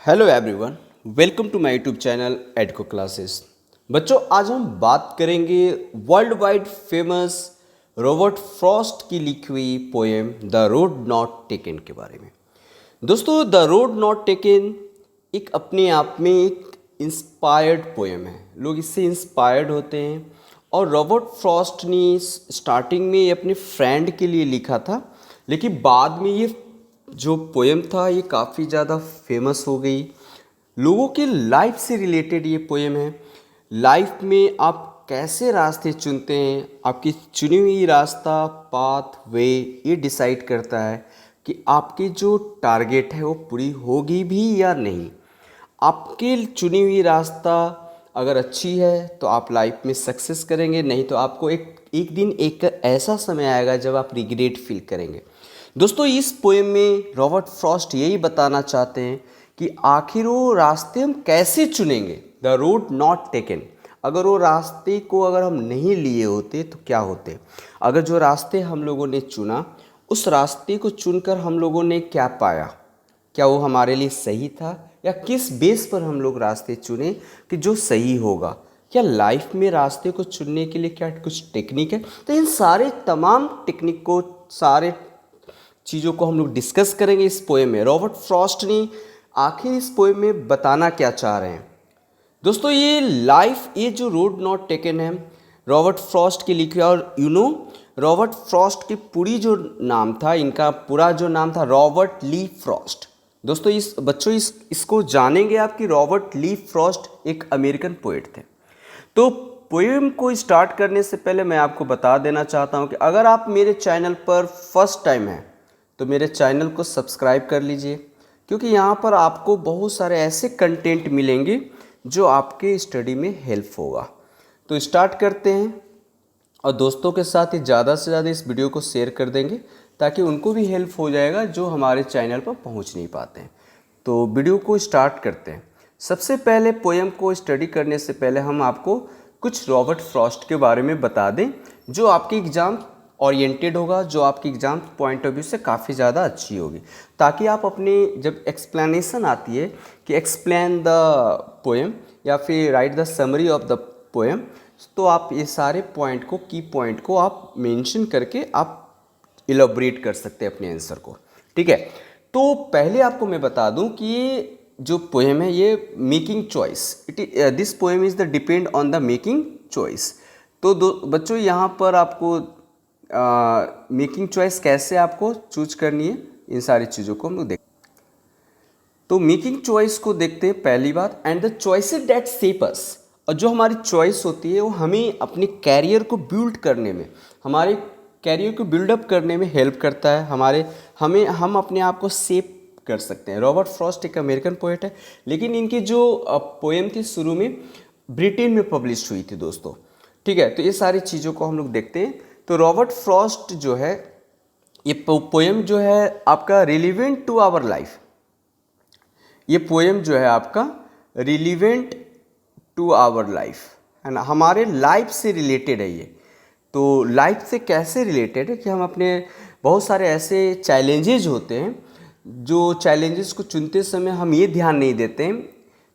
Hello everyone, welcome to my YouTube channel Edco classes. बच्चों, आज हम बात करेंगे world wide famous Robert Frost की लिखी हुई poem the road not taken के बारे में। दोस्तों, द रोड नॉट टेकन एक अपने आप में एक इंस्पायर्ड पोएम है। लोग इससे इंस्पायर्ड होते हैं और रॉबर्ट फ्रॉस्ट ने स्टार्टिंग में ये अपने फ्रेंड के लिए लिखा था, लेकिन बाद में ये जो पोएम था ये काफ़ी ज़्यादा फेमस हो गई। लोगों के लाइफ से रिलेटेड ये पोएम है। लाइफ में आप कैसे रास्ते चुनते हैं, आपकी चुनी हुई रास्ता पाथ वे ये डिसाइड करता है कि आपकी जो टारगेट है वो पूरी होगी भी या नहीं। आपकी चुनी हुई रास्ता अगर अच्छी है तो आप लाइफ में सक्सेस करेंगे, नहीं तो आपको एक दिन एक ऐसा समय आएगा जब आप रिग्रेट फील करेंगे। दोस्तों, इस पोएम में रॉबर्ट फ्रॉस्ट यही बताना चाहते हैं कि आखिर वो रास्ते हम कैसे चुनेंगे। द रोड नॉट टेकन, अगर वो रास्ते को अगर हम नहीं लिए होते तो क्या होते। अगर जो रास्ते हम लोगों ने चुना, उस रास्ते को चुनकर हम लोगों ने क्या पाया, क्या वो हमारे लिए सही था, या किस बेस पर हम लोग रास्ते चुने कि जो सही होगा। क्या लाइफ में रास्ते को चुनने के लिए क्या कुछ टेक्निक है। तो इन सारे तमाम टेक्निक को, सारे चीज़ों को हम लोग डिस्कस करेंगे इस पोएम में। रॉबर्ट फ्रॉस्ट ने आखिर इस पोएम में बताना क्या चाह रहे हैं। दोस्तों, ये जो रोड नॉट टेकन है रॉबर्ट फ्रॉस्ट की लिखी है। और रॉबर्ट फ्रॉस्ट की पूरी जो नाम था, इनका पूरा जो नाम था रॉबर्ट ली फ्रॉस्ट। दोस्तों, इसको जानेंगे आप कि रॉबर्ट ली फ्रॉस्ट एक अमेरिकन पोएट थे। तो पोएम को स्टार्ट करने से पहले मैं आपको बता देना चाहता हूं कि अगर आप मेरे चैनल पर फर्स्ट टाइम हैं तो मेरे चैनल को सब्सक्राइब कर लीजिए, क्योंकि यहाँ पर आपको बहुत सारे ऐसे कंटेंट मिलेंगे जो आपके स्टडी में हेल्प होगा। तो स्टार्ट करते हैं, और दोस्तों के साथ ही ज़्यादा से ज़्यादा इस वीडियो को शेयर कर देंगे ताकि उनको भी हेल्प हो जाएगा जो हमारे चैनल पर पहुँच नहीं पाते हैं। तो वीडियो को स्टार्ट करते हैं। सबसे पहले पोएम को स्टडी करने से पहले हम आपको कुछ रॉबर्ट फ्रॉस्ट के बारे में बता दें जो आपके एग्ज़ाम ओरिएंटेड होगा, जो आपकी एग्ज़ाम पॉइंट ऑफ व्यू से काफ़ी ज़्यादा अच्छी होगी, ताकि आप अपने जब एक्सप्लेनेशन आती है कि एक्सप्लेन द पोएम या फिर right the summary of the poem, तो आप ये सारे पॉइंट को, की पॉइंट को आप मेंशन करके आप इलैबोरेट कर सकते हैं अपने आंसर को। ठीक है, तो पहले आपको मैं बता दूं कि ये जो पोएम है ये making choice, this poem is the depend on the making choice. तो बच्चों, यहाँ पर आपको मेकिंग चॉइस कैसे आपको चूज करनी है, इन सारी चीज़ों को हम लोग देख। तो मेकिंग चॉइस को देखते हैं। पहली बात, and the choices that shape us, और जो हमारी चॉइस होती है वो हमें अपने कैरियर को बिल्ड करने में, हमारे कैरियर को बिल्डअप करने में हेल्प करता है। हम अपने आप को शेप कर सकते हैं। रॉबर्ट फ्रॉस्ट एक अमेरिकन पोएट है, लेकिन इनकी जो पोएम थी शुरू में ब्रिटेन में पब्लिश हुई थी दोस्तों। ठीक है, तो ये सारी चीज़ों को हम लोग देखते हैं। तो रॉबर्ट फ्रॉस्ट जो है, ये पोएम जो है आपका रिलीवेंट टू आवर लाइफ, ये पोएम जो है आपका रिलीवेंट टू आवर लाइफ है ना, हमारे लाइफ से रिलेटेड है ये। तो लाइफ से कैसे रिलेटेड है कि हम अपने बहुत सारे ऐसे चैलेंजेस होते हैं, जो चैलेंजेस को चुनते समय हम ये ध्यान नहीं देते हैं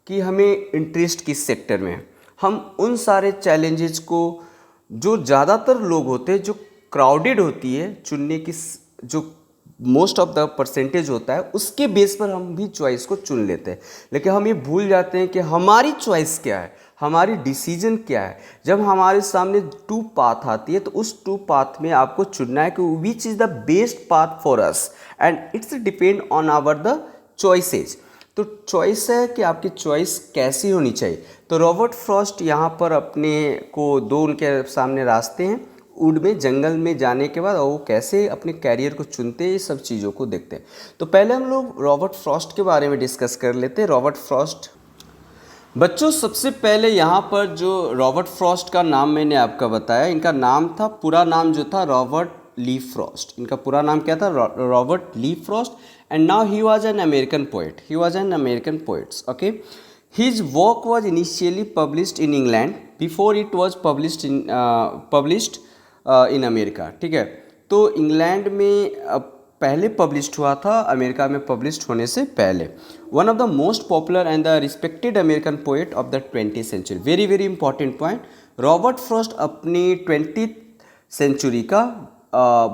कि हमें इंटरेस्ट किस सेक्टर में है। हम उन सारे चैलेंजेस को, जो ज़्यादातर लोग होते हैं, जो क्राउडेड होती है चुनने की, जो मोस्ट ऑफ द परसेंटेज होता है, उसके बेस पर हम भी चॉइस को चुन लेते हैं। लेकिन हम ये भूल जाते हैं कि हमारी चॉइस क्या है, हमारी डिसीजन क्या है। जब हमारे सामने टू पाथ आती है तो उस टू पाथ में आपको चुनना है कि which is the best path for us, and it's depend on our the choices. तो चॉइस है कि आपकी चॉइस कैसी होनी चाहिए। तो रॉबर्ट फ्रॉस्ट यहाँ पर अपने को, दो उनके सामने रास्ते हैं वुड में, जंगल में जाने के बाद, और वो कैसे अपने कैरियर को चुनते हैं, ये सब चीज़ों को देखते हैं। तो पहले हम लोग रॉबर्ट फ्रॉस्ट के बारे में डिस्कस कर लेते हैं। रॉबर्ट फ्रॉस्ट, बच्चों, सबसे पहले यहाँ पर जो रॉबर्ट फ्रॉस्ट का नाम मैंने आपका बताया, इनका नाम था, पूरा नाम जो था रॉबर्ट ली फ्रॉस्ट। इनका पूरा नाम क्या था? Robert Lee Frost. And now he was an American poet, he was an American poets, okay. His work was initially published in England before it was published in America। ठीक है, तो England में पहले पब्लिश्ड हुआ था, America में published होने से पहले। One of the most popular and the respected American poet of the 20th century. Very very important point, Robert Frost अपनी 20th सेंचुरी का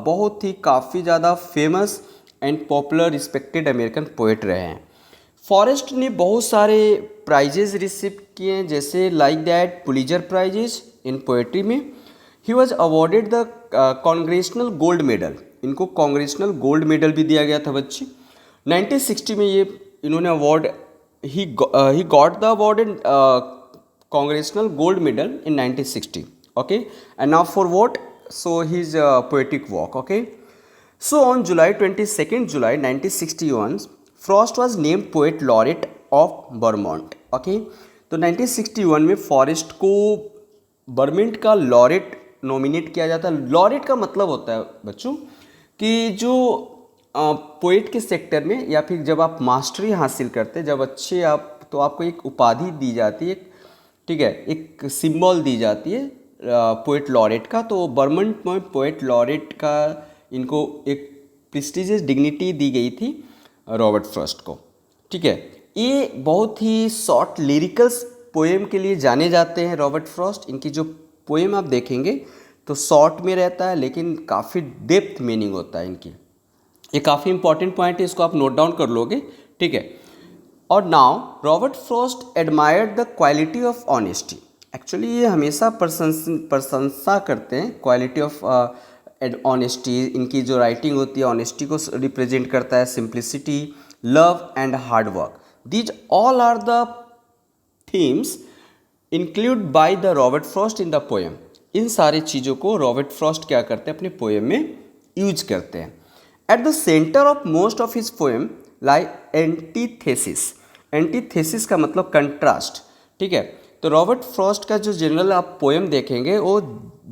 बहुत ही काफ़ी ज़्यादा famous and popular respected American poet रहे हैं। फॉरेस्ट ने बहुत सारे प्राइजेज रिसीव किए हैं, जैसे like that Pulitzer prizes in poetry में। He was awarded the Congressional gold medal, इनको कॉन्ग्रेशनल गोल्ड मेडल भी दिया गया था बच्चे। 1960 में ये इन्होंने award, he got the awarded Congressional gold medal in 1960, okay. And now for what, so his poetic work, okay. So on July 22nd, July 1961, Frost was named Poet Laureate of Vermont. Okay, तो 1961 में forest को Vermont का laureate nominate किया जाता है। Laureate का मतलब होता है बच्चों कि जो पोएट के सेक्टर में, या फिर जब आप मास्टरी हासिल करते हैं, जब अच्छे आप, तो आपको एक उपाधि दी जाती है, ठीक है, एक सिंबल दी जाती है पोएट लॉरेट का। तो वर्मोंट में पोएट लॉरेट का इनको एक प्रेस्टिजियस डिग्निटी दी गई थी रॉबर्ट फ्रॉस्ट को, ठीक है। ये बहुत ही शॉर्ट लिरिकल्स पोएम के लिए जाने जाते हैं रॉबर्ट फ्रॉस्ट। इनकी जो पोएम आप देखेंगे तो शॉर्ट में रहता है, लेकिन काफ़ी डेप्थ मीनिंग होता है इनकी। ये काफ़ी इंपॉर्टेंट पॉइंट है, इसको आप नोट डाउन कर लोगे, ठीक है। और now Robert Frost admired the quality of honesty. Actually ये हमेशा प्रशंसा करते हैं क्वालिटी ऑफ ऑनेस्टी। इनकी जो राइटिंग होती है ऑनेस्टी को रिप्रेजेंट करता है, simplicity, love and hard work. These all are the themes include by the Robert Frost in the poem. इन सारी चीज़ों को रॉबर्ट फ्रॉस्ट क्या करते हैं, अपने पोएम में यूज करते हैं। At the centre of most of his poem lie antithesis. Antithesis का मतलब कंट्रास्ट, ठीक है। तो रॉबर्ट फ्रॉस्ट का जो जनरल आप पोएम देखेंगे वो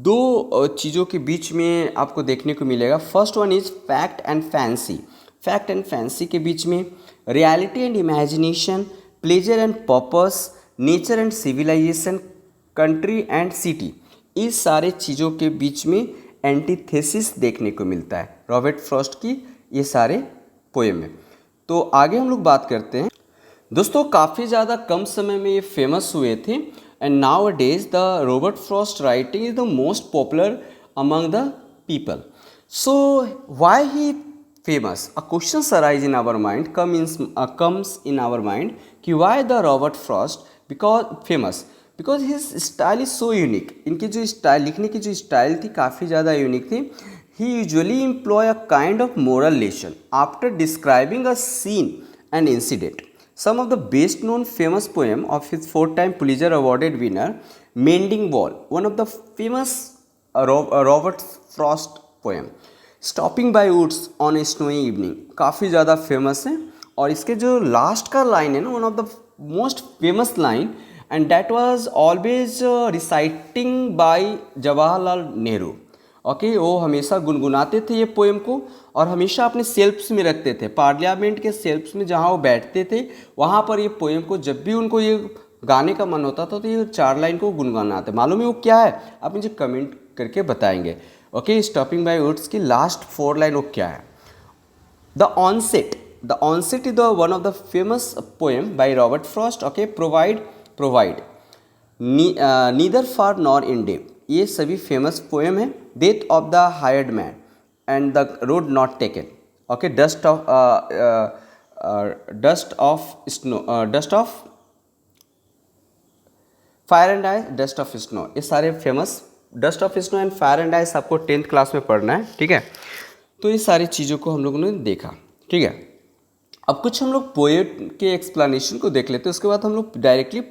दो चीज़ों के बीच में आपको देखने को मिलेगा। First one is fact and fancy. Fact and fancy के बीच में reality and imagination, pleasure and purpose, nature and civilization, country and city, इस सारे चीज़ों के बीच में एंटीथेसिस देखने को मिलता है रॉबर्ट फ्रॉस्ट की ये सारे पोएम में। तो आगे हम लोग बात करते हैं। दोस्तों काफ़ी ज़्यादा कम समय में ये फेमस हुए थे, and nowadays the Robert Frost writing is the most popular among the people. So why he famous? A question arise in our mind, comes in our mind कि why the Robert Frost because famous? Because his style is so unique. इनकी जो style, लिखने की जो style थी काफ़ी ज़्यादा unique थी। He usually employ a kind of moral lesson after describing a scene and incident. Some of the best known famous poem of his 4-time Pulitzer awarded winner Mending Wall, one of the famous Robert Frost poem. Stopping by woods on a snowy evening, काफ़ी ज़्यादा famous है। और इसके जो last का line है ना, one of the most famous line, and that was always reciting by Jawaharlal Nehru, okay. वो हमेशा गुनगुनाते थे ये पोएम को और हमेशा अपने सेल्फ्स में रखते थे। पार्लियामेंट के सेल्फ्स में जहाँ वो बैठते थे वहाँ पर ये पोएम को, जब भी उनको ये गाने का मन होता था तो ये 4 लाइन को गुनगुनाते। मालूम है वो क्या है, आप मुझे कमेंट करके बताएंगे, ओके। स्टॉपिंग बाय वुड्स की लास्ट 4 लाइन वो क्या है। The onset is the one of the famous poem by Robert Frost, okay. Provide neither far nor in day, ये सभी फेमस पोएम है। Death of the hired man and the road not taken, okay. Dust of fire and ice, dust of snow, ये सारे famous. Dust of snow and fire and ice आपको 10th class में पढ़ना है, ठीक है। तो ये सारी चीज़ों को हम लोगों ने देखा, ठीक है। अब कुछ हम लोग पोएम के एक्सप्लेनेशन को देख लेते हैं, उसके बाद हम लोग डायरेक्टली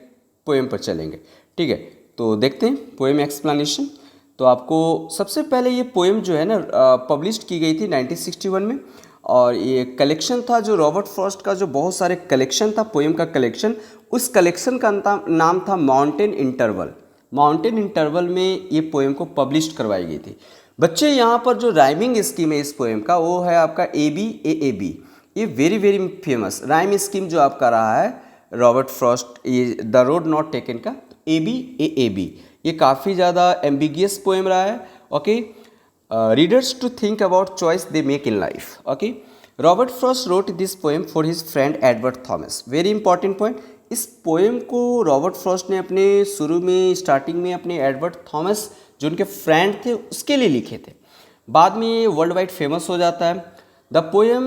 पोएम पर चलेंगे, ठीक है। तो देखते हैं पोएम एक्सप्लेनेशन। तो आपको सबसे पहले ये पोएम जो है ना पब्लिश की गई थी 1961 में, और ये कलेक्शन था जो रॉबर्ट फ्रॉस्ट का जो बहुत सारे कलेक्शन था, पोएम का कलेक्शन, उस कलेक्शन का नाम था माउंटेन इंटरवल। माउंटेन इंटरवल में ये पोएम को पब्लिश करवाई गई थी। बच्चे यहाँ पर जो राइमिंग स्कीम है इस पोएम का वो है आपका ABAAB। ये very very famous rhyme scheme जो आपका रहा है रॉबर्ट फ्रॉस्ट, ये द रोड नॉट टेकन का ABAAB, ये काफ़ी ज़्यादा एम्बिगियस पोएम रहा है, okay. readers to think about choice they make in life. Okay, Robert Frost wrote this poem for his friend Edward Thomas. Very important point. इस poem को Robert Frost ने अपने शुरू में स्टार्टिंग में अपने एडवर्ड थॉमस जो उनके फ्रेंड थे उसके लिए लिखे थे. बाद में ये वर्ल्ड वाइड फेमस हो जाता है. The poem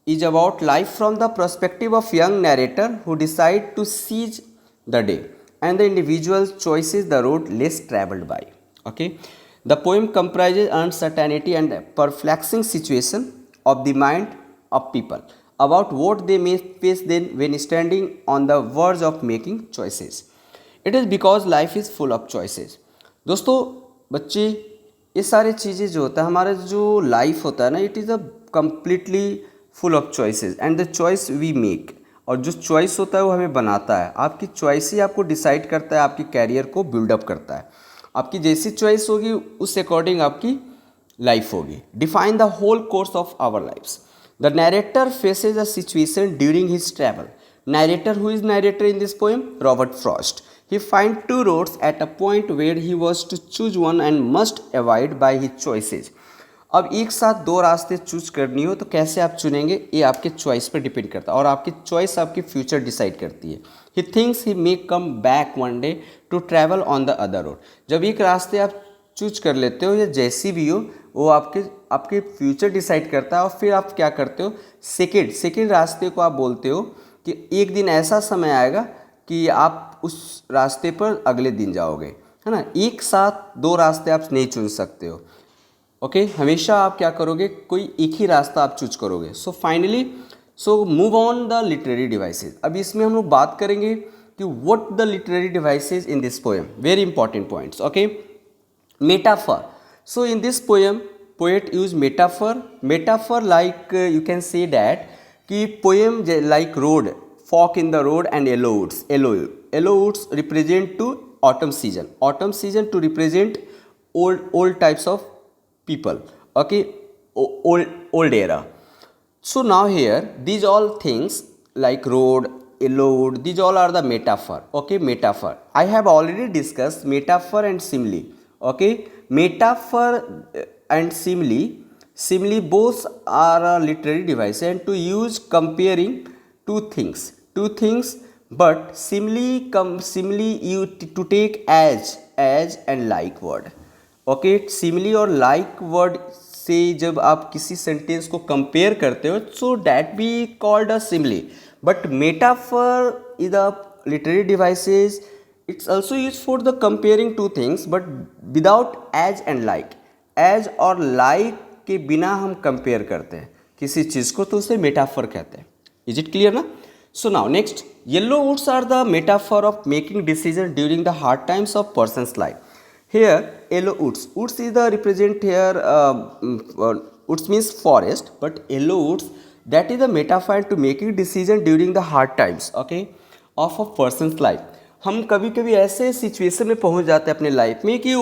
is about life from the perspective of young narrator who decide to seize the day and the individual choices the road less traveled by. Okay, the poem comprises uncertainty and perplexing situation of the mind of people about what they may face then when standing on the verge of making choices. It is because life is full of choices. दोस्तों बच्चे, ये सारे चीज़ें जो होता है हमारा जो लाइफ होता है ना, it is a completely full of choices and the choice we make. और जो चॉइस होता है वो हमें बनाता है. आपकी चॉइस ही आपको डिसाइड करता है, आपकी कैरियर को बिल्डअप करता है. आपकी जैसी चॉइस होगी उस अकॉर्डिंग आपकी लाइफ होगी. Define the whole course of our lifes. The narrator faces a situation during his travel. Narrator, who is narrator in this poem? Robert Frost. He find two roads at a point where he was to choose one and must avoid by his choices. अब एक साथ दो रास्ते choose करनी हो तो कैसे आप चुनेंगे, ये आपके चॉइस पर डिपेंड करता है और आपकी चॉइस आपकी फ्यूचर डिसाइड करती है. He thinks he may come back one day to travel on the other road. जब एक रास्ते आप चूज कर लेते हो या जैसी भी हो, वो आपके फ्यूचर डिसाइड करता है. और फिर आप क्या करते हो, सेकेंड रास्ते को आप बोलते हो कि एक दिन ऐसा समय आएगा कि आप उस रास्ते पर अगले दिन जाओगे, है ना. एक साथ दो रास्ते आप नहीं चुन सकते हो. ओके, हमेशा आप क्या करोगे, कोई एक ही रास्ता आप चूज करोगे. So move on the literary devices. अभी इसमें हम लोग बात करेंगे कि what the literary devices in this poem. Very important points. Okay, metaphor. So in this poem poet use metaphor like you can say that कि poem like road, fork in the road and yellow woods represent to autumn season to represent old types of people. Okay, old era. So now here these all things like road, yellow wood, these all are the metaphor. Okay, metaphor. I have already discussed metaphor and simile. Okay, metaphor and simile both are a literary device and to use comparing two things, but simile you to take as and like word. Okay, simile और like word से जब आप किसी sentence को compare करते हो so that be called a simile. But metaphor is a literary devices. It's also use for the comparing two things but without as and like. As और like के बिना हम कंपेयर करते हैं किसी चीज़ को तो उसे मेटाफर कहते हैं. इज इट क्लियर ना? So now next, yellow woods are the metaphor of making decision during the hard times of person's life. Here yellow woods is the represent here woods means forest, but yellow woods that is the metaphor to making decision during the hard times, okay, of a person's life. हम कभी कभी ऐसे situation में पहुंच जाते हैं अपने life में कि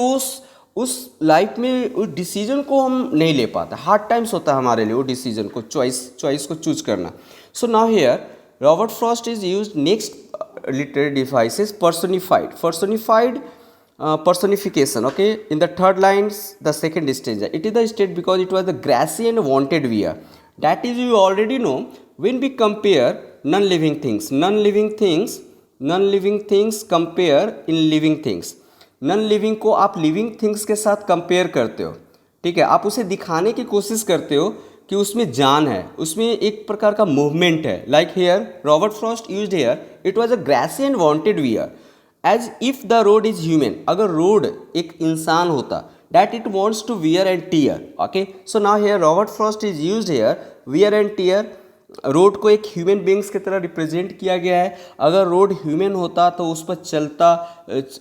उस लाइफ में उस डिसीजन को हम नहीं ले पाते. हार्ड टाइम्स होता है हमारे लिए वो डिसीजन को चॉइस को चूज करना. So now here Robert Frost is use next literary devices personified personification. Okay, in the third lines the second stanza, it is the state because it was the grassy and wanted wear. That is, you already know when we compare non-living things compare in living things. non-living को आप living things के साथ compare करते हो, ठीक है. आप उसे दिखाने की कोशिश करते हो कि उसमें जान है, उसमें एक प्रकार का मूवमेंट है. Like here Robert Frost used here it was a grassy and wanted wear as if the road is human. अगर रोड एक इंसान होता that it wants to wear and tear. Okay, so now here Robert Frost is used here wear and tear. Road को एक human beings की तरह represent किया गया है. अगर रोड ह्यूमन होता तो उस पर चलता,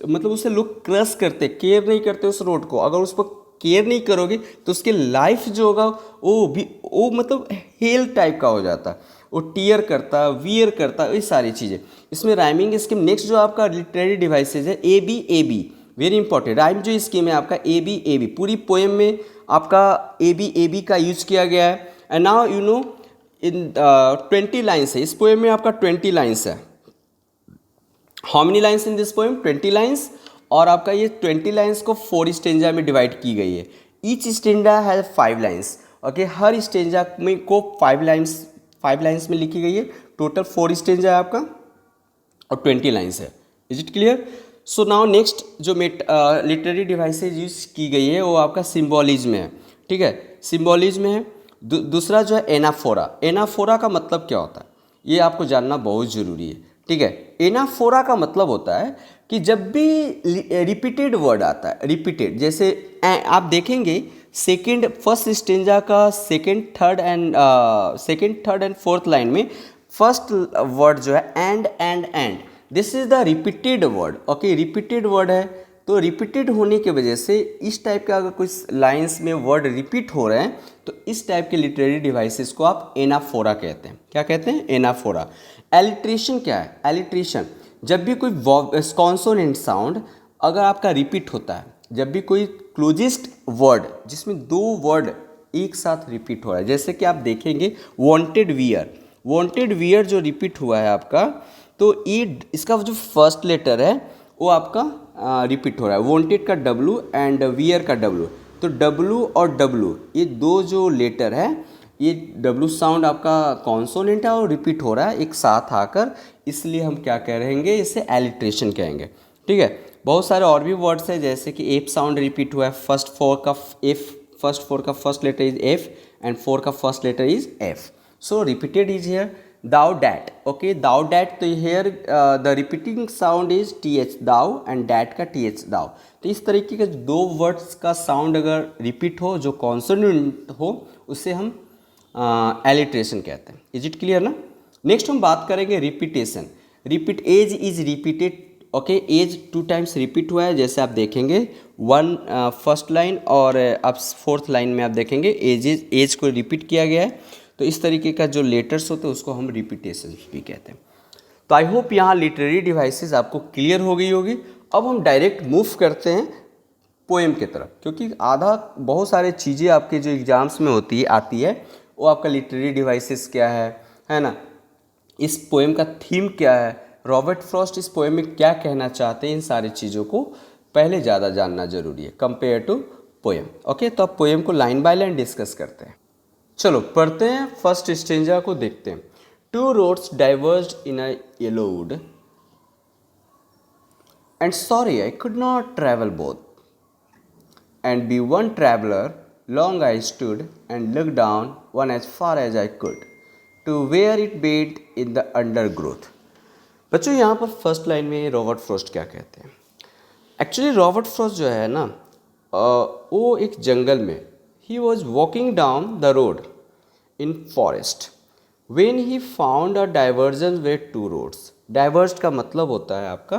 मतलब उसे लोग क्रश करते, केयर नहीं करते उस रोड को. अगर उस पर केयर नहीं करोगे तो उसकी लाइफ जो होगा वो मतलब हेल टाइप का हो जाता. वो टीयर करता, वियर करता, ये सारी चीज़ें. इसमें राइमिंग स्कीम नेक्स्ट जो आपका लिटरेरी डिवाइसेज है A B, very important. Rhyme जो स्कीम है आपका ए बी पूरी पोएम में आपका ए बी का यूज किया गया है. And now you know in 20 lines है इस पोएम में. आपका 20 लाइन्स है. How many lines in this poem? 20 lines. और आपका ये 20 लाइन्स को 4 स्टेंजा में डिवाइड की गई है. Each stanza has 5 lines. Okay, her stanza में को 5 लाइन्स में लिखी गई है। टोटल 4 स्टेंजा है आपका और 20 लाइन्स है। Is it clear? So now next जो लिटरेरी डिवाइसेज यूज की गई है वो आपका सिम्बॉलिज्म है। ठीक है, सिम्बॉलिज्म है। दूसरा जो है एनाफोरा। एनाफोरा का मतलब क्या होता है ये आपको जानना बहुत ज़रूरी है। ठीक है, एनाफोरा का मतलब होता है कि जब भी रिपीटेड वर्ड आता है, रिपीटेड, जैसे आप देखेंगे फर्स्ट स्टेंजा का second third and fourth line में फर्स्ट वर्ड जो है and this is the repeated word. Okay, repeated word है तो रिपीटेड होने की वजह से इस टाइप का अगर कोई लाइंस में वर्ड रिपीट हो रहे हैं तो इस टाइप के लिटरेरी डिवाइसेस को आप एनाफोरा कहते हैं। क्या कहते हैं? एनाफोरा। एलिट्रेशन क्या है? एलिट्रेशन जब भी कोई कॉन्सोनेंट साउंड अगर आपका रिपीट होता है, जब भी कोई क्लोजेस्ट वर्ड जिसमें 2 वर्ड एक साथ रिपीट हो रहा है, जैसे कि आप देखेंगे वांटेड वियर जो रिपीट हुआ है आपका, तो ये इसका जो फर्स्ट लेटर है वो आपका रिपीट हो रहा है। वांटेड का W एंड वियर का W, तो W और W ये 2 जो लेटर है, ये W साउंड आपका कॉन्सोनेंट है और रिपीट हो रहा है एक साथ आकर, इसलिए हम क्या कहेंगे? इसे एलिट्रेशन कहेंगे। ठीक है, बहुत सारे और भी वर्ड्स हैं जैसे कि एफ साउंड रिपीट हुआ है। फर्स्ट फोर का first letter is F and 4 का first letter is F, so repeated is here. thou dat, okay, thou dat, तो here the repeating sound is th thou and dat का th thou। तो इस तरीके के 2 words का sound अगर repeat हो जो कॉन्सोनेंट हो उसे हम एलिट्रेशन कहते हैं। इज इट क्लियर ना? नेक्स्ट हम बात करेंगे repetition. As is repeated. Okay, as 2 times repeat हुआ है, जैसे आप देखेंगे फर्स्ट लाइन और अब 4th लाइन में आप देखेंगे एज को रिपीट किया गया है। तो इस तरीके का जो लेटर्स होते हैं उसको हम रिपीटेशन भी कहते हैं। तो आई होप यहाँ लिटरेरी डिवाइसेस आपको क्लियर हो गई होगी। अब हम डायरेक्ट मूव करते हैं पोएम की तरफ, क्योंकि बहुत सारे चीज़ें आपके जो एग्जाम्स में आती है वो आपका लिटरेरी डिवाइसेस क्या है ना, इस पोएम का थीम क्या है, रॉबर्ट फ्रॉस्ट इस पोएम में क्या कहना चाहते हैं, इन सारी चीज़ों को पहले ज़्यादा जानना जरूरी है कंपेयर टू पोएम। ओके, तो अब पोएम को लाइन बाय लाइन डिस्कस करते हैं। चलो पढ़ते हैं, फर्स्ट स्टेंजा को देखते हैं। 2 roads diverged in a yellow wood, and sorry I could not travel both, and be one traveler long I stood and looked down one as far as I could to where it bathed in the undergrowth। बच्चों यहाँ पर first line में Robert Frost क्या कहते हैं? Actually Robert Frost जो है ना वो एक जंगल में he was walking down the road in forest when he found a divergence where 2 roads। diverged का मतलब होता है आपका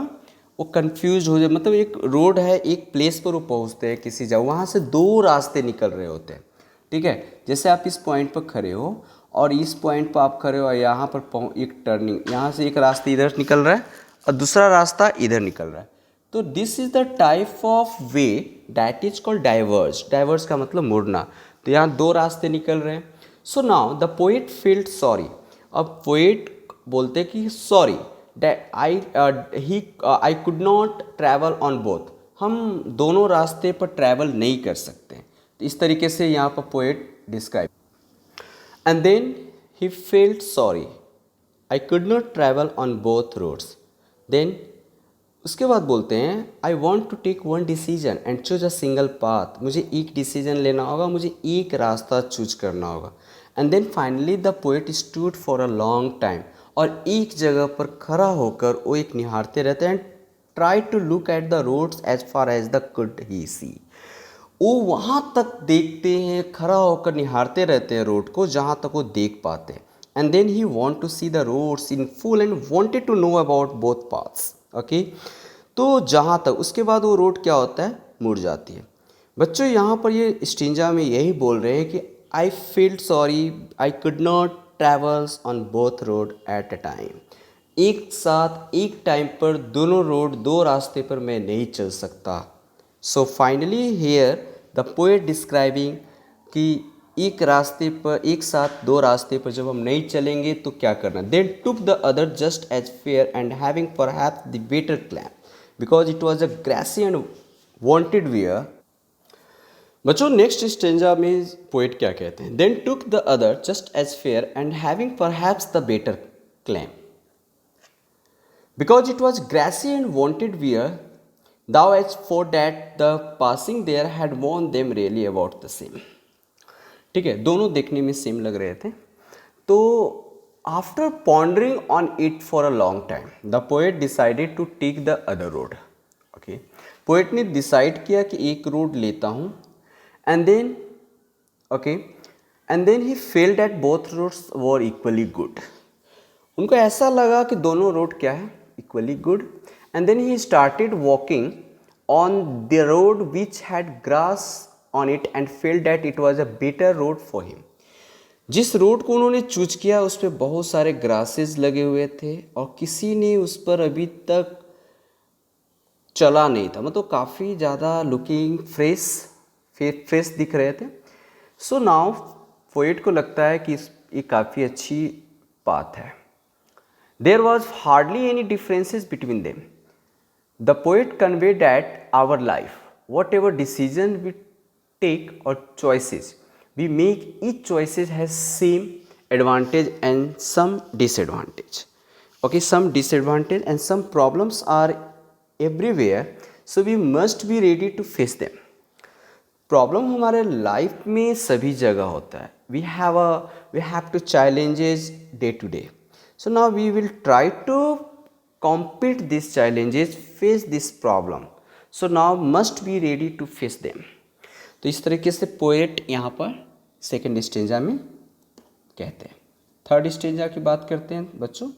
वो कंफ्यूज हो जाए, मतलब एक रोड है, एक प्लेस पर वो पहुंचते हैं किसी जगह, वहाँ से 2 रास्ते निकल रहे होते हैं। ठीक है, जैसे आप इस पॉइंट पर खड़े हो और इस पॉइंट पर आप खड़े हो और यहाँ पर एक टर्निंग, यहाँ से एक रास्ता इधर निकल रहा है और दूसरा रास्ता इधर निकल रहा है, तो this is the type of way that is called diverge. Diverge का मतलब मुड़ना, तो यहाँ 2 रास्ते निकल रहे हैं। So now the poet field sorry. अब पोएट बोलते कि sorry that I could not travel on both, हम दोनों रास्ते पर ट्रैवल नहीं कर सकते। तो इस तरीके से यहाँ पर poet describe. And then he felt sorry I could not travel on both roads. Then उसके बाद बोलते हैं I want to take one decision and choose a single path. मुझे एक डिसीजन लेना होगा, मुझे एक रास्ता चूज करना होगा। And then finally the poet stood for a long time, और एक जगह पर खड़ा होकर वो एक निहारते रहते हैं। Try to look at the roads as far as the could he see. वो वहाँ तक देखते हैं, खड़ा होकर निहारते रहते हैं रोड को जहाँ तक वो देख पाते हैं। And then he want to see the roads in full and wanted to know about both paths. Okay, तो जहाँ तक उसके बाद वो रोड क्या होता है, मुड़ जाती है। बच्चों यहाँ पर ये स्टेंजा में यही बोल रहे हैं कि I field sorry I could not travels on both road at a time. एक साथ एक टाइम पर दोनों रोड, 2 रास्ते पर मैं नहीं चल सकता। So finally here the poet describing कि एक रास्ते पर, एक साथ 2 रास्ते पर जब हम नहीं चलेंगे तो क्या करना। Then took the other just as fair and having perhaps the better claim because it was a grassy and wanted wear बच्चों नेक्स्ट स्टेंजा में पोएट क्या कहते हैं, then took the other just as fair and having perhaps the better claim because it was grassy and wanted wear thou as for that the passing there had warned them really about the same। ठीक है, दोनों देखने में same लग रहे थे। तो after pondering on it for a long time the poet decided to take the other road. Okay, poet ने डिसाइड किया कि एक रोड लेता हूँ and then he felt that both roads were equally good. उनको ऐसा लगा कि दोनों रोड क्या है, equally good. And then he started walking on the road which had grass on it and felt that it was a better road for him। जिस road को उन्होंने चूज किया उस पर बहुत सारे ग्रासेस लगे हुए थे और किसी ने उस पर अभी तक चला नहीं था, मतलब काफ़ी ज़्यादा लुकिंग फ्रेश दिख रहे थे। सो नाउ पोएट को लगता है कि ये काफ़ी अच्छी बात है। There was hardly any differences between them. The poet conveyed that our life, whatever decision we take or choices we make, each choices has same advantage and some disadvantage। Okay, some disadvantage and some problems are everywhere, so we must be ready to face them। Problem हमारे life में सभी जगह होता है। We have to challenges day to day, so now we will try to compete these challenges, face this problem, so now must be ready to face them। तो इस तरीके से पोएट यहाँ पर सेकेंड स्टेंजा में कहते हैं। थर्ड स्टेंजा की बात करते हैं बच्चों।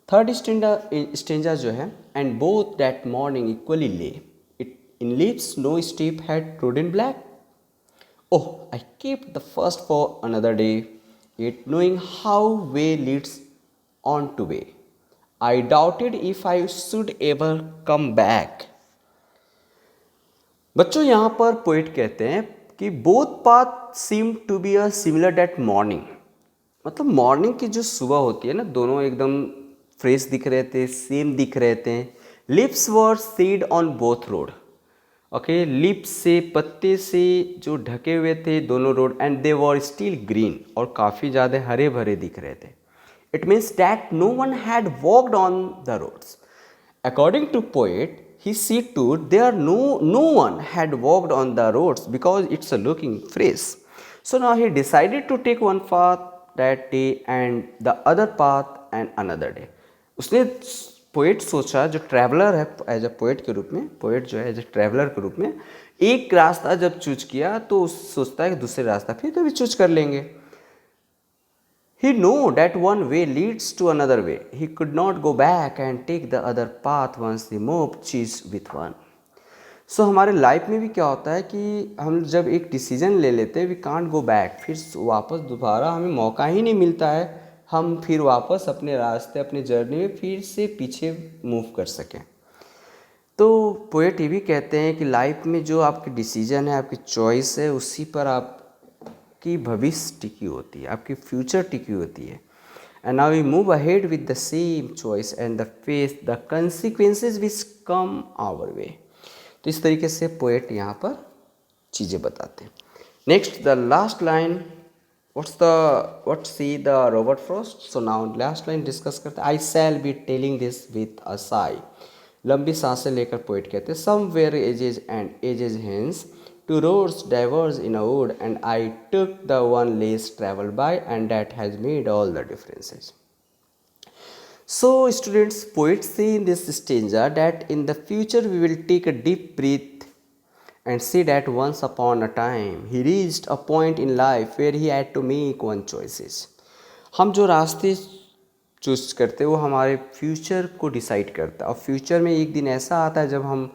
थर्ड स्टेंजा जो है, and both that morning equally lay it in leaves no step had trodden black, oh I keep the first for another day it knowing how way leads on to way, I doubted if I should ever come back। बच्चों यहाँ पर poet कहते हैं कि both paths seem to be a similar that morning। मतलब morning की जो सुबह होती है ना, दोनों एकदम फ्रेश दिख रहे थे, सेम दिख रहे थे। Lips were seed on both road. Okay, lips से, पत्ते से जो ढके हुए थे दोनों road, and they were still green, और काफ़ी ज़्यादा हरे भरे दिख रहे थे। It means that no one had walked on the roads। According to poet, he see too there no one had walked on the roads because it's a looking fresh। So now he decided to take one path that day and the other path and another day। उसने poet सोचा, जो traveller है as a poet के रूप में, poet जो है as a traveller के रूप में एक रास्ता जब चूज किया तो सोचता है कि दूसरे रास्ता फिर कभी चूज कर लेंगे। He knew that one way leads to another way। He could not go back and take the other path once he moved cheese with one। So हमारे लाइफ में भी क्या होता है कि हम जब एक डिसीजन ले लेते हैं, वी कांट गो बैक, फिर वापस दोबारा हमें मौका ही नहीं मिलता है हम फिर वापस अपने रास्ते, अपने जर्नी में फिर से पीछे मूव कर सकें। तो पोएट ये भी कहते हैं कि लाइफ में जो आपकी डिसीजन है, आपकी चॉइस है, उसी पर आप की भविष्य टिकी होती है, आपकी फ्यूचर टिकी होती है। And now we move ahead with the same choice and the face the consequences which come our way. तो इस तरीके से पोएट यहाँ पर चीज़ें बताते हैं। Next the last line, what see the Robert Frost. So now last line discuss करते हैं। I shall be telling this with a sigh. लंबी सांसें लेकर पोएट कहते हैं, somewhere ages and ages hence two roads diverge in a wood and I took the one less traveled by and that has made all the differences। So students, poets say in this stanza that in the future we will take a deep breath and see that once upon a time he reached a point in life where he had to make one choices। हम जो रास्ते choose करते हैं वो हमारे future को decide करता है, और फ्यूचर में एक दिन ऐसा आता है जब हम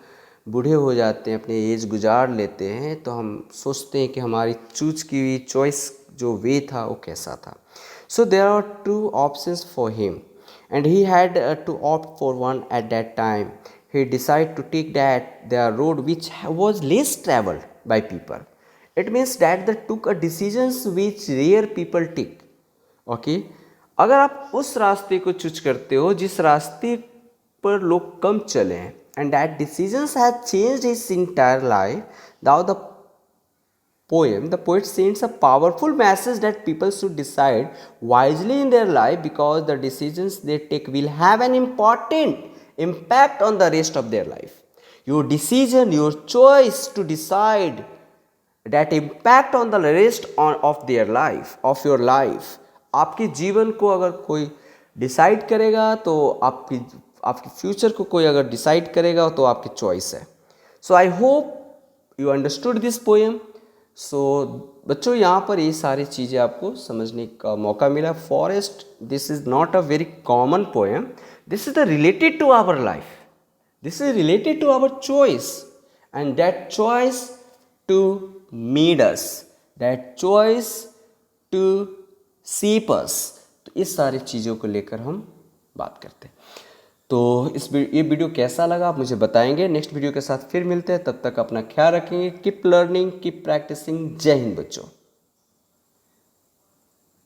बूढ़े हो जाते हैं, अपने एज गुजार लेते हैं, तो हम सोचते हैं कि हमारी चूज की हुई चॉइस जो वे था वो कैसा था। So there are two options for him and he had to opt for one at that time. He decide to take that the road which was less travelled by people. It means that the took a decisions which rare people take. Okay, अगर आप उस रास्ते को choose करते हो जिस रास्ते पर लोग कम चले हैं, and that decisions have changed his entire life, now the poem, the poet sends a powerful message that people should decide wisely in their life because the decisions they take will have an important impact on the rest of their life. Your decision, your choice to decide that impact on the rest of their life, of your life. आपके जीवन को अगर कोई decide करेगा तो आपके future को कोई अगर डिसाइड करेगा तो आपकी चॉइस है. So I hope you understood this poem. So बच्चों यहाँ पर ये सारी चीज़ें आपको समझने का मौका मिला. Frost, this is not a very common poem. This is the related to our life. This is related to our choice and that choice to made us, that choice to shape us. तो इस सारी चीज़ों को लेकर हम बात करते हैं. तो ये वीडियो कैसा लगा आप मुझे बताएंगे. नेक्स्ट वीडियो के साथ फिर मिलते हैं. तब तक अपना ख्याल रखेंगे. Keep learning, keep practicing. जय हिंद बच्चों.